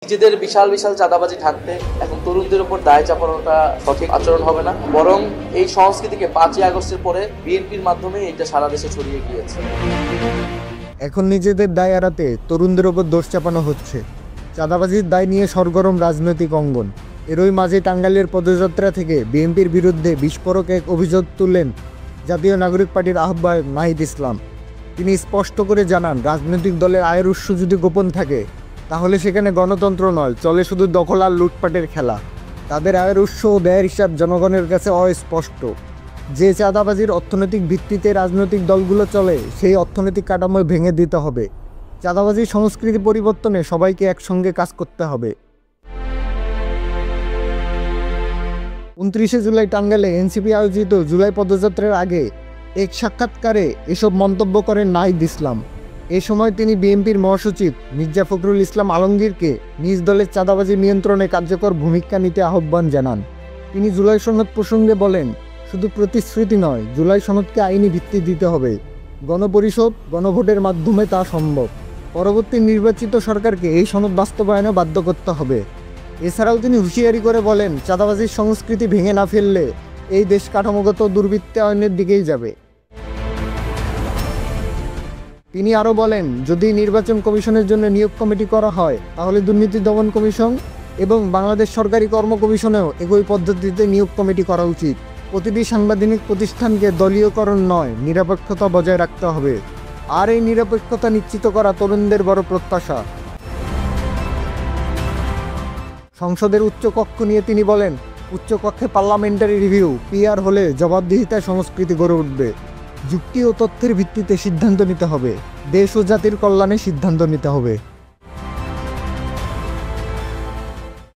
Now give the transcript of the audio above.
নিজেদের বিশাল বিশাল চাঁদাবাজি ঢাকতে এখন তরুণদের উপর দায় চাপানোটা সঠিক আচরণ হবে না, বরং এই সংস্কৃতিকে 5ই আগস্টের পরে বিএনপির মাধ্যমে এটা সারা দেশে ছড়িয়ে গিয়েছে। এখন নিজেদের দায় এড়াতে তরুণদের ওপর দোষ চাপানো হচ্ছে। চাঁদাবাজির দায় নিয়ে সরগরম রাজনৈতিক অঙ্গন। এরই মাঝে টাঙ্গাইলের পদযাত্রা থেকে বিএনপির বিরুদ্ধে বিস্ফোরক এক অভিযোগ তুললেন জাতীয় নাগরিক পার্টির আহ্বায়ক নাহিদ ইসলাম। তিনি স্পষ্ট করে জানান, রাজনৈতিক দলের আয়ের উৎস যদি গোপন থাকে তাহলে সেখানে গণতন্ত্র নয়, চলে শুধু দখল আর লুটপাটের খেলা। তাদের আয়ের উৎস ও ব্যয়ের হিসাব জনগণের কাছে অস্পষ্ট। যে চাঁদাবাজির অর্থনৈতিক ভিত্তিতে রাজনৈতিক দলগুলো চলে, সেই অর্থনৈতিক কাঠামো ভেঙে দিতে হবে। চাঁদাবাজির সংস্কৃতি পরিবর্তনে সবাইকে একসঙ্গে কাজ করতে হবে। 29শে জুলাই টাঙ্গাইলে এনসিপি আয়োজিত জুলাই পদযাত্রার আগে এক সাক্ষাৎকারে এসব মন্তব্য করেন নাহিদ ইসলাম। এ সময় তিনি বিএনপির মহাসচিব মির্জা ফখরুল ইসলাম আলমগীরকে নিজ দলের চাঁদাবাজি নিয়ন্ত্রণে কার্যকর ভূমিকা নিতে আহ্বান জানান। তিনি জুলাই সনদ প্রসঙ্গে বলেন, শুধু প্রতিশ্রুতি নয়, জুলাই সনদকে আইনি ভিত্তি দিতে হবে। গণপরিষদ, গণভোটের মাধ্যমে তা সম্ভব। পরবর্তী নির্বাচিত সরকারকে এই সনদ বাস্তবায়নে বাধ্য করতে হবে। এছাড়াও তিনি হুঁশিয়ারি করে বলেন, চাঁদাবাজির সংস্কৃতি ভেঙে না ফেললে এই দেশ কাঠামোগত দুর্বৃত্তায়নের দিকেই যাবে। তিনি আরও বলেন, যদি নির্বাচন কমিশনের জন্য নিয়োগ কমিটি করা হয় তাহলে দুর্নীতি দমন কমিশন এবং বাংলাদেশ সরকারি কর্ম কমিশনেও একই পদ্ধতিতে নিয়োগ কমিটি করা উচিত। প্রতিটি সাংবিধানিক প্রতিষ্ঠানকে দলীয়করণ নয়, নিরপেক্ষতা বজায় রাখতে হবে। আর এই নিরপেক্ষতা নিশ্চিত করা তরুণদের বড় প্রত্যাশা। সংসদের উচ্চকক্ষ নিয়ে তিনি বলেন, উচ্চকক্ষে পার্লামেন্টারি রিভিউ, পিআর হলে জবাবদিহিতার সংস্কৃতি গড়ে উঠবে। যুক্তি ও তথ্যের ভিত্তিতে সিদ্ধান্ত নিতে হবে। দেশ ও জাতির কল্যাণে সিদ্ধান্ত নিতে হবে।